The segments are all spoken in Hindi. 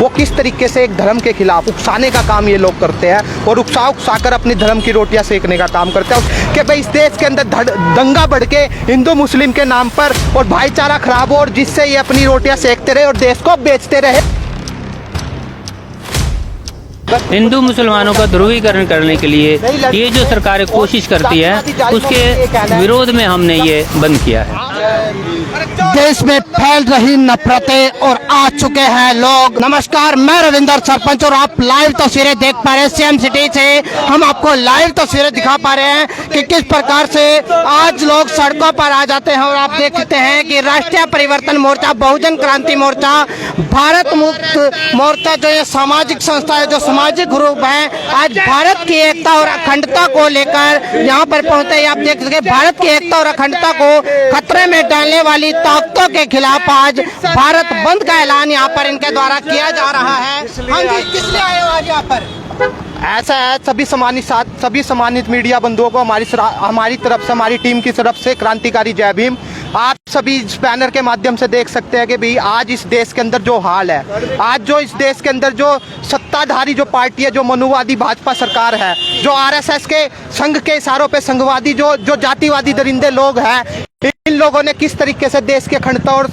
वो किस तरीके से एक धर्म के खिलाफ उकसाने का काम ये लोग करते हैं और उकसा कर अपनी धर्म की रोटियां सेकने का काम करते हैं कि भाई इस देश के अंदर दंगा बढ़ के हिंदू मुस्लिम के नाम पर और भाईचारा खराब हो और जिससे ये अपनी रोटियां सेकते रहे और देश को बेचते रहे। हिंदू मुसलमानों का ध्रुवीकरण करने के लिए ये जो सरकारें कोशिश करती है उसके विरोध में हमने ये बंद किया है। देश में फैल रही नफरतें और आ चुके हैं लोग। नमस्कार, मैं रविंदर सरपंच और आप लाइव तस्वीरें देख पा रहे हैं सीएम सिटी से। हम आपको लाइव तस्वीरें दिखा पा रहे हैं कि किस प्रकार से आज लोग सड़कों पर आ जाते हैं और आप देखते हैं कि राष्ट्रीय परिवर्तन मोर्चा, बहुजन क्रांति मोर्चा, भारत मुक्त मोर्चा, जो ये सामाजिक संस्था है, जो सामाजिक ग्रुप है, आज भारत की एकता और अखंडता को लेकर यहाँ पर पहुंचे हैं। आप देख सकते हैं भारत की एकता और अखंडता को खतरे में डालने वाली ताकतों के खिलाफ आज भारत बंद का ऐलान यहाँ पर इनके द्वारा किया जा रहा है। हाँ जी, किस लिए आए हो आज यहाँ पर? ऐसा है, सभी सम्मानित मीडिया बंधुओं को हमारी तरफ से, हमारी टीम की तरफ से क्रांतिकारी जय भीम। आप सभी इस बैनर के माध्यम से देख सकते हैं कि भाई आज इस देश के अंदर जो हाल है, आज जो इस देश के अंदर जो सत्ताधारी जो पार्टी है, जो मनुवादी भाजपा सरकार है, जो आरएसएस के संघ के इशारों पे संघवादी जो जातिवादी दरिंदे लोग हैं, इन लोगों ने किस तरीके से देश की अखंडता और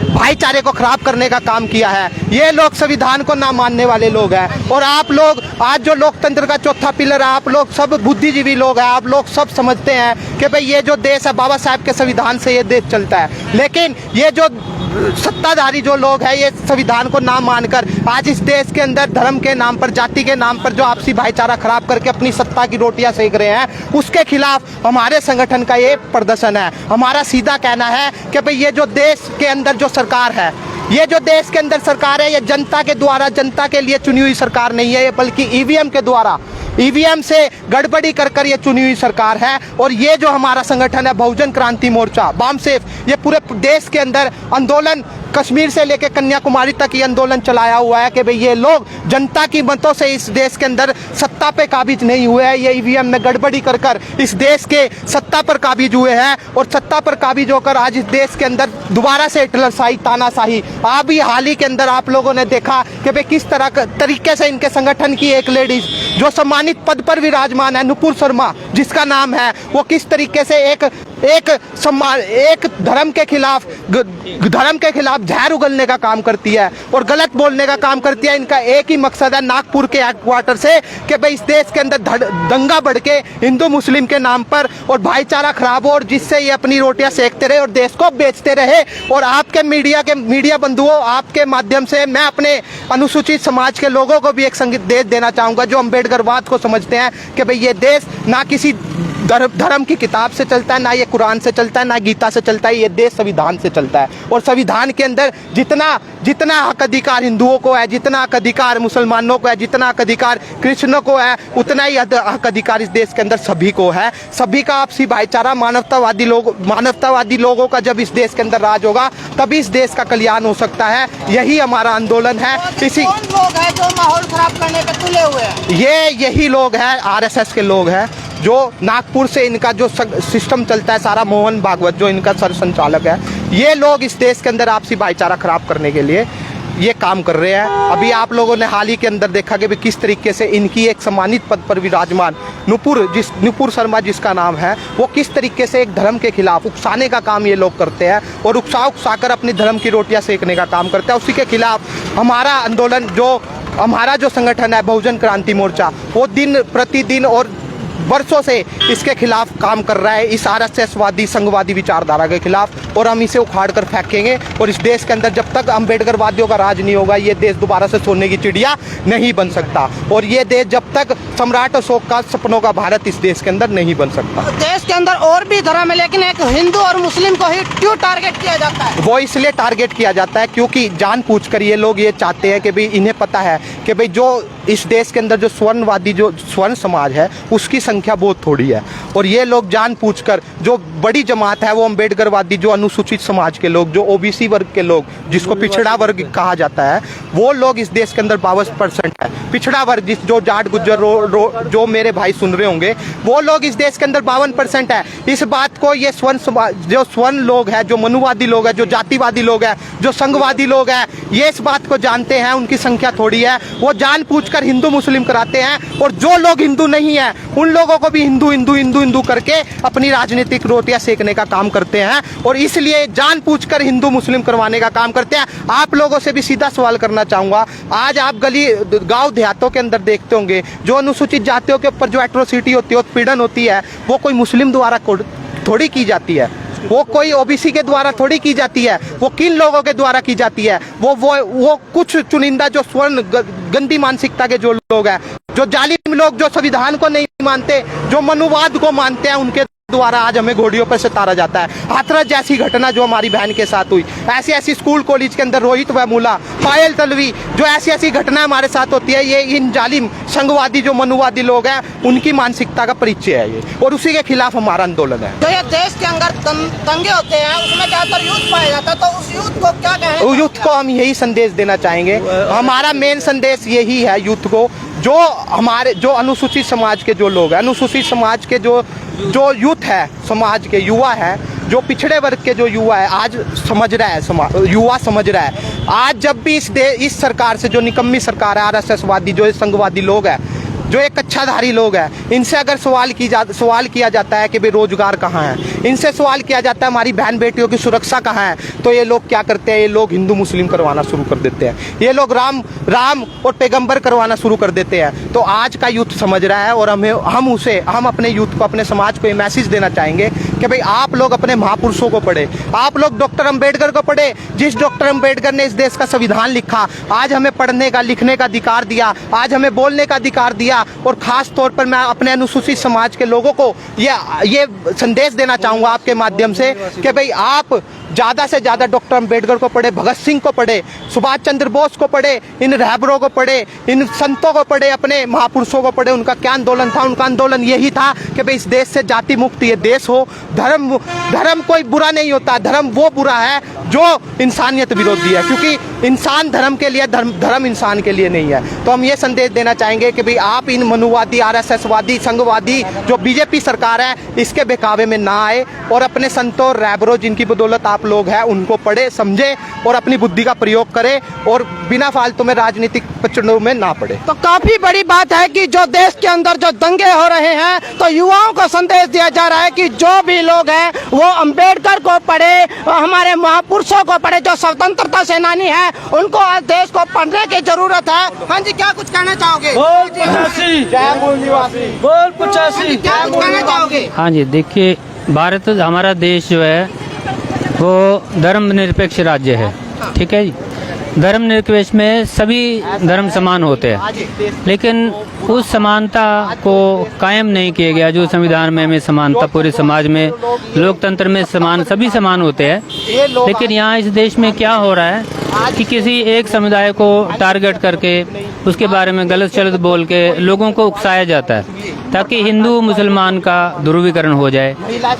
भाईचारे को खराब करने का काम किया है। ये लोग संविधान को ना मानने वाले लोग हैं और आप लोग आज जो लोकतंत्र का चौथा पिलर है, आप लोग सब बुद्धिजीवी लोग हैं, आप लोग सब समझते हैं कि भाई ये जो देश है बाबा साहब के संविधान से ये देश चलता है। लेकिन ये जो सत्ताधारी जो लोग हैं, ये संविधान को ना मानकर आज इस देश के अंदर धर्म के नाम पर, जाति के नाम पर जो आपसी भाईचारा खराब करके अपनी सत्ता की रोटियां सेक रहे हैं, उसके खिलाफ हमारे संगठन का ये प्रदर्शन है। हमारा सीधा कहना है कि भाई ये जो देश के अंदर जो सरकार है, ये जो देश के अंदर सरकार है, ये जनता के द्वारा, जनता के लिए चुनी हुई सरकार नहीं है, ये बल्कि ईवीएम के द्वारा, ईवीएम से गड़बड़ी कर ये चुनी हुई सरकार है। और ये जो हमारा संगठन है बहुजन क्रांति मोर्चा, बामसेफ, ये पूरे देश के अंदर आंदोलन, कश्मीर से लेकर कन्याकुमारी तक ये आंदोलन चलाया हुआ है कि भाई ये लोग जनता की मतों से इस देश के अंदर सत्ता पे काबिज नहीं हुए हैं, ये ईवीएम में गड़बड़ी कर इस देश के सत्ता पर काबिज हुए हैं और सत्ता पर काबिज होकर आज इस देश के अंदर दोबारा से हिटलरशाही, तानाशाही। अभी हाल ही के अंदर आप लोगों ने देखा कि भाई किस तरीके से इनके संगठन की एक लेडीज जो सम्मानित पद पर विराजमान है, नुपुर शर्मा जिसका नाम है, वो किस तरीके से एक धर्म के खिलाफ जहर उगलने का काम करती है और गलत बोलने का काम करती है। इनका एक ही मकसद है नागपुर के हेडक्वार्टर से कि भाई इस देश के अंदर दंगा बढ़ के हिंदू मुस्लिम के नाम पर और भाईचारा खराब हो और जिससे ये अपनी रोटियां सेकते रहे और देश को बेचते रहे। और आपके मीडिया बंधुओं, आपके माध्यम से मैं अपने अनुसूचित समाज के लोगों को भी एक संदेश देना चाहूँगा जो अम्बेडकरवाद को समझते हैं कि भाई ये देश ना किसी धर्म की किताब से चलता है, ना ये कुरान से चलता है, ना गीता से चलता है, ये देश संविधान से चलता है। और संविधान के अंदर जितना हक अधिकार हिंदुओं को है, जितना हक अधिकार मुसलमानों को है, जितना हक अधिकार कृष्णों को है, उतना ही हक अधिकार इस देश के अंदर सभी को है। सभी का आपसी भाईचारा, मानवतावादी लोगों का जब इस देश के अंदर राज होगा तभी इस देश का कल्याण हो सकता है। यही हमारा आंदोलन है। इसी कौन लोग हैं जो माहौल खराब करने पे तुले हुए हैं? यही लोग हैं, आरएसएस के लोग हैं, जो नागपुर से इनका जो सिस्टम चलता है सारा, मोहन भागवत जो इनका सर संचालक है, ये लोग इस देश के अंदर आपसी भाईचारा खराब करने के लिए ये काम कर रहे हैं। अभी आप लोगों ने हाल ही के अंदर देखा कि किस तरीके से इनकी एक सम्मानित पद पर विराजमान नुपुर शर्मा जिसका नाम है, वो किस तरीके से एक धर्म के खिलाफ उकसाने का काम ये लोग करते हैं और उकसा कर अपनी धर्म की रोटियां सेकने का काम करते हैं। उसी के खिलाफ हमारा आंदोलन, हमारा जो संगठन है बहुजन क्रांति मोर्चा, वो दिन प्रतिदिन और वर्षों से इसके खिलाफ काम कर रहा है, इस आरएसएसवादी संघवादी विचारधारा के खिलाफ। और हम इसे उखाड़ कर फेंकेंगे और इस देश के अंदर जब तक अम्बेडकरवादियों का राज नहीं होगा, ये देश दोबारा से सोने की चिड़िया नहीं बन सकता। और ये देश जब तक सम्राट अशोक का सपनों का भारत इस देश के अंदर नहीं बन सकता। देश के अंदर और भी धर्म है, लेकिन एक हिंदू और मुस्लिम को ही क्यों टारगेट किया जाता है? वो इसलिए टारगेट किया जाता है क्योंकि जानबूझकर ये लोग ये चाहते हैं कि भाई इन्हें पता है कि भाई जो इस देश के अंदर जो स्वर्ण समाज है, उसकी संख्या बहुत थोड़ी है। और ये लोग जानबूझकर, जो बड़ी जमात है वो अम्बेडकरवादी, जो अनुसूचित समाज के लोग, जो ओबीसी वर्ग के लोग, जिसको पिछड़ा वर्ग कहा जाता है, वो लोग इस देश के अंदर 52% है। पिछड़ा वर्ग जो जाट गुज्जर जो मेरे भाई सुन रहे होंगे, वो लोग इस देश के अंदर 52% है। इस बात को ये स्वर्ण लोग हैं, जो मनुवादी लोग हैं, जो जातिवादी लोग हैं, जो संघवादी लोग हैं, ये इस बात को जानते हैं। उनकी संख्या थोड़ी है, वो जानबूझकर हिंदू मुस्लिम कराते हैं। और जो लोग हिंदू नहीं है उन लोगों को भी हिंदू हिंदू हिंदू हिंदू करके अपनी राजनीतिक रोटियां सेकने का काम करते हैं। और इसलिए जानबूझकर हिंदू मुस्लिम करवाने का काम करते हैं। आप लोगों से भी सीधा सवाल करना चाहूंगा, आज आप गली गांव देहातों के अंदर देखते होंगे, जो अनुसूचित जातियों के ऊपर जो एट्रोसिटी होती है, उत्पीड़न होती है, वो कोई मुस्लिम द्वारा थोड़ी की जाती है, वो कोई ओबीसी के द्वारा थोड़ी की जाती है। वो किन लोगों के द्वारा की जाती है? वो कुछ चुनिंदा जो स्वर्ण गंदी मानसिकता के जो लोग हैं, जो जालिम लोग, जो संविधान को नहीं मानते, जो मनुवाद को मानते हैं, उनके द्वारा आज हमें घोड़ियों पर से तारा जाता है। हाथरस जैसी घटना जो हमारी बहन के साथ हुई, ऐसी स्कूल कॉलेज के अंदर रोहित वेमुला, पायल तलवी, जो ऐसी घटना हमारे साथ होती है, ये इन जालिम संघवादी जो मनुवादी लोग हैं, उनकी मानसिकता का परिचय है ये, और उसी के खिलाफ हमारा आंदोलन है। तो ये देश के अंदर दंगे होते हैं, उसमें ज्यादातर यूथ पाया जाता है, तो उस यूथ को क्या कहें? यूथ को हम यही संदेश देना चाहेंगे, हमारा मेन संदेश यही है यूथ को, जो हमारे जो अनुसूचित समाज के जो लोग हैं, अनुसूचित समाज के जो यूथ है, समाज के युवा है, जो पिछड़े वर्ग के जो युवा है, आज समझ रहा है, युवा समझ रहा है। आज जब भी इस सरकार से, जो निकम्मी सरकार है, आरएसएसवादी जो संघवादी लोग हैं, जो एक कच्छाधारी लोग हैं, इनसे अगर सवाल किया जाता है कि भाई रोजगार कहाँ है, इनसे सवाल किया जाता है हमारी बहन बेटियों की सुरक्षा कहाँ है, तो ये लोग क्या करते हैं? ये लोग हिंदू मुस्लिम करवाना शुरू कर देते हैं, ये लोग राम और पैगंबर करवाना शुरू कर देते हैं। तो आज का यूथ समझ रहा है, और हम अपने यूथ को, अपने समाज को ये मैसेज देना चाहेंगे कि भाई आप लोग अपने महापुरुषों को पढ़े, आप लोग डॉक्टर अम्बेडकर को पढ़े। जिस डॉक्टर अम्बेडकर ने इस देश का संविधान लिखा, आज हमें पढ़ने का, लिखने का अधिकार दिया, आज हमें बोलने का अधिकार दिया। और खास तौर पर मैं अपने अनुसूचित समाज के लोगों को ये संदेश देना चाहूंगा आपके माध्यम से कि भाई आप ज्यादा से ज्यादा डॉक्टर अम्बेडकर को पढ़े, भगत सिंह को पढ़े, सुभाष चंद्र बोस को पढ़े, इन रहबरों को पढ़े, इन संतों को पढ़े, अपने महापुरुषों को पढ़े। उनका क्या आंदोलन था? उनका आंदोलन यही था कि भाई इस देश से जाति मुक्त ये देश हो। धर्म कोई बुरा नहीं होता, धर्म वो बुरा है जो इंसानियत विरोधी है, क्योंकि इंसान धर्म के लिए, धर्म इंसान के लिए नहीं है। तो हम ये संदेश देना चाहेंगे कि भाई आप इन मनुवादी, आरएसएसवादी, संघवादी जो बीजेपी सरकार है, इसके बहकावे में ना आए, और अपने संतों और रहबरों जिनकी बदौलत आप लोग हैं, उनको पढ़े, समझे और अपनी बुद्धि का प्रयोग करें, और बिना फालतू में राजनीतिक प्रचंडों में ना पड़े। तो काफी बड़ी बात है कि जो देश के अंदर जो दंगे हो रहे हैं, तो युवाओं को संदेश दिया जा रहा है कि जो भी लोग हैं वो अंबेडकर को पढ़े, हमारे महापुरुषों को पढ़े, जो स्वतंत्रता सेनानी है, उनको आज देश को पढ़ने की जरूरत है। हाँ जी, क्या कुछ कहना चाहोगे? बोल 85, बोल 85, क्या कुछ कहना चाहोगे? हाँ जी, देखिए, भारत हमारा देश जो है वो धर्मनिरपेक्ष राज्य है, ठीक है जी। धर्मनिरपेक्ष में सभी धर्म समान होते हैं, लेकिन उस समानता को कायम नहीं किया गया जो संविधान में हमें समानता, पूरे समाज में, लोकतंत्र में सभी समान होते हैं। लेकिन यहाँ इस देश में क्या हो रहा है कि किसी एक समुदाय को टारगेट करके उसके बारे में गलत शब्द बोल के लोगों को उकसाया जाता है, ताकि हिंदू मुसलमान का ध्रुवीकरण हो जाए।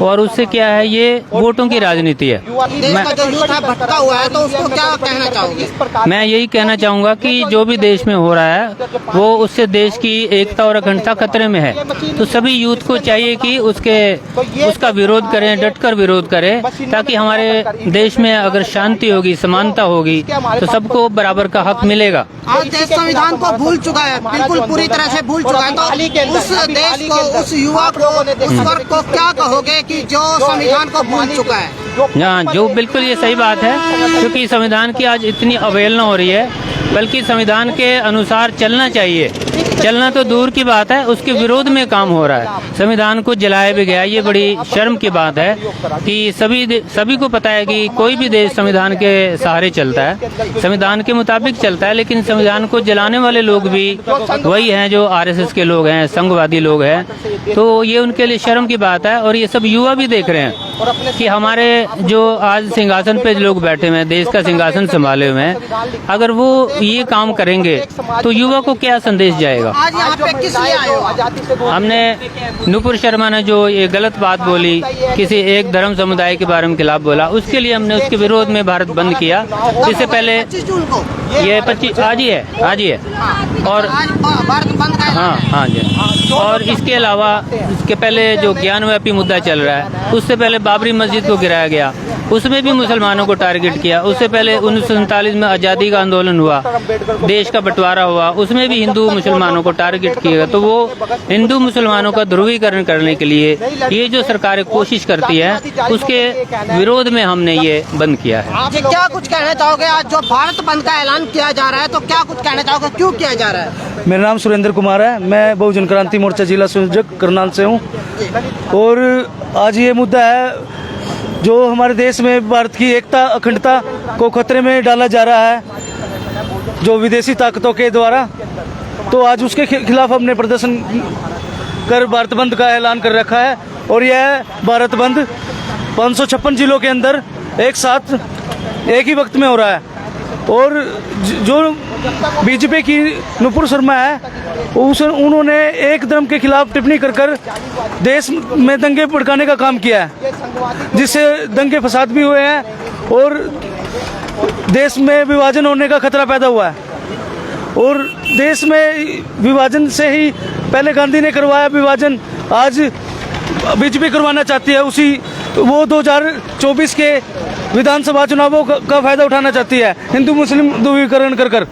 और उससे क्या है, ये वोटों की राजनीति है। भटका हुआ है, तो उसको क्या कहना चाहोगे? मैं यही कहना चाहूँगा कि जो भी देश में हो रहा है, वो उससे देश की एकता और अखंडता खतरे में है। तो सभी यूथ को चाहिए कि उसका विरोध करें, डटकर विरोध करें, ताकि हमारे देश में अगर शांति होगी, समानता होगी, तो सबको बराबर का हक मिलेगा। आज देश संविधान को भूल चुका है, बिल्कुल पूरी तरह से भूल चुका है। तो उस देश को, उस युवा को, उस वर्ग को क्या कहोगे कि जो संविधान को भूल चुका है? हाँ, जो बिल्कुल ये सही बात है, क्योंकि संविधान की आज इतनी अवहेलना हो रही है, बल्कि संविधान के अनुसार चलना चाहिए। चलना तो दूर की बात है, उसके विरोध में काम हो रहा है। संविधान को जलाया भी गया, ये बड़ी शर्म की बात है कि सभी को पता है कि कोई भी देश संविधान के सहारे चलता है, संविधान के मुताबिक चलता है, लेकिन संविधान को जलाने वाले लोग भी वही हैं जो आरएसएस के लोग हैं, संघवादी लोग हैं। तो ये उनके लिए शर्म की बात है, और ये सब युवा भी देख रहे हैं। कि हमारे जो आज सिंहासन पे लोग बैठे हुए हैं, देश का सिंहासन संभाले हुए हैं, अगर वो ये काम करेंगे तो युवा को क्या संदेश जाएगा। आज यहाँ पे किस लिए आए हो? हमने नुपुर शर्मा ने जो ये गलत बात बोली, किसी एक धर्म समुदाय के बारे में खिलाफ बोला, उसके लिए हमने उसके विरोध में भारत बंद किया। इससे पहले 25 जून को ये 25 आज ही है और आज भारत बंद का हाँ जी। और इसके अलावा इसके पहले जो ज्ञानव्यापी मुद्दा चल रहा है, उससे पहले बाबरी मस्जिद को गिराया गया, उसमें भी मुसलमानों को टारगेट किया। उससे पहले 1947 में आज़ादी का आंदोलन हुआ, देश का बंटवारा हुआ, उसमें भी हिंदू मुसलमानों को टारगेट किया। तो वो हिंदू मुसलमानों का ध्रुवीकरण करने के लिए ये जो सरकारें कोशिश करती है, उसके विरोध में हमने ये बंद किया है। जी, क्या कुछ कहना चाहोगे? आज जो भारत बंद का ऐलान किया जा रहा है, तो क्या कुछ कहना चाहोगे, क्यों किया जा रहा है? मेरा नाम सुरेंद्र कुमार है, मैं बहुजन क्रांति मोर्चा जिला संयोजक करनाल से हूँ। और आज ये मुद्दा है जो हमारे देश में भारत की एकता अखंडता को खतरे में डाला जा रहा है, जो विदेशी ताकतों के द्वारा। तो आज उसके खिलाफ हमने प्रदर्शन कर भारत बंद का ऐलान कर रखा है। और यह भारत बंद 556 जिलों के अंदर एक साथ एक ही वक्त में हो रहा है। और जो बीजेपी की नुपुर शर्मा है, उन्होंने एक धर्म के खिलाफ टिप्पणी कर देश में दंगे भड़काने का काम किया है, जिससे दंगे फसाद भी हुए हैं और देश में विभाजन होने का खतरा पैदा हुआ है। और देश में विभाजन से ही पहले गांधी ने करवाया विभाजन, आज बीजेपी करवाना चाहती है। वो 2024 के विधानसभा चुनावों का फायदा उठाना चाहती है, हिंदू मुस्लिम ध्रुवीकरण कर।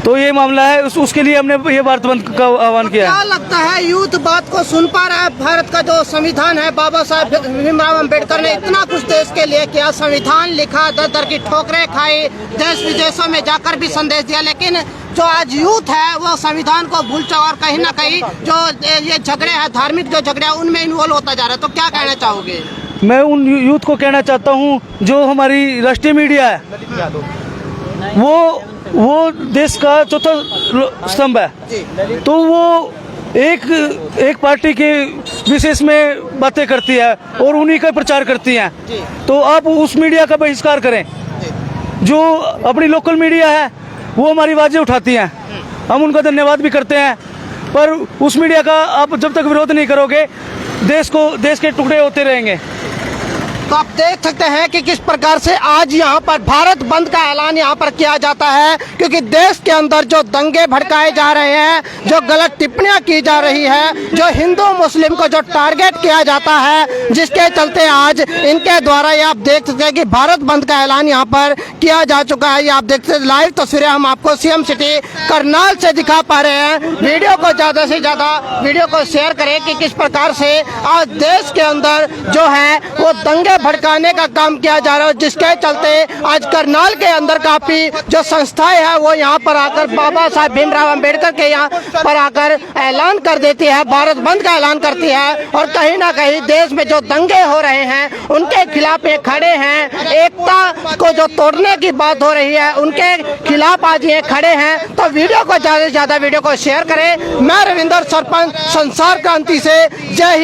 तो ये मामला है, उसके लिए हमने ये भारत बंद का आह्वान किया है। क्या लगता है यूथ बात को सुन पा रहा है? भारत का जो संविधान है, बाबा साहब भीमराव अम्बेडकर ने इतना कुछ देश के लिए किया, संविधान लिखा, दर दर की ठोकरें खाई, देश विदेशों में जाकर भी संदेश दिया, लेकिन जो आज यूथ है वो संविधान को भूल चुका और कहीं ना कहीं जो ये झगड़े हैं, धार्मिक जो झगड़े हैं, उनमें इन्वॉल्व होता जा रहा है। तो क्या कहना चाहोगे? मैं उन यूथ को कहना चाहता हूँ, जो हमारी राष्ट्रीय मीडिया है, वो देश का चौथा स्तंभ है। तो वो एक पार्टी के विशेष में बातें करती है और उन्हीं का प्रचार करती हैं। तो आप उस मीडिया का बहिष्कार करें। जो अपनी लोकल मीडिया है वो हमारी आवाज़ें उठाती हैं, हम उनका धन्यवाद भी करते हैं। पर उस मीडिया का आप जब तक विरोध नहीं करोगे, देश के टुकड़े होते रहेंगे। तो आप देख सकते हैं कि किस प्रकार से आज यहाँ पर भारत बंद का ऐलान यहाँ पर किया जाता है, क्योंकि देश के अंदर जो दंगे भड़काए जा रहे हैं, जो गलत टिप्पणियां की जा रही है, जो हिंदू मुस्लिम को जो टारगेट किया जाता है, जिसके चलते आज इनके द्वारा ये आप देख सकते हैं कि भारत बंद का ऐलान यहाँ पर किया जा चुका है। ये आप देख सकते हैं, लाइव तस्वीरें हम आपको सीएम सिटी करनाल से दिखा पा रहे हैं। वीडियो को ज़्यादा से ज़्यादा वीडियो को शेयर करें कि किस प्रकार से आज देश के अंदर जो है वो दंगे भड़काने का काम किया जा रहा है, जिसके चलते आज करनाल के अंदर काफी जो संस्थाएं हैं वो यहाँ पर आकर बाबा साहब भीमराव अम्बेडकर के यहाँ पर आकर ऐलान कर देती है, भारत बंद का ऐलान करती है। और कहीं ना कहीं देश में जो दंगे हो रहे हैं उनके खिलाफ ये खड़े हैं, एकता को जो तोड़ने की बात हो रही है उनके खिलाफ आज ये खड़े हैं। तो वीडियो को ज्यादा से ज्यादा वीडियो को शेयर करें। मैं रविंदर सरपंच संसार क्रांति से, जय हिंद।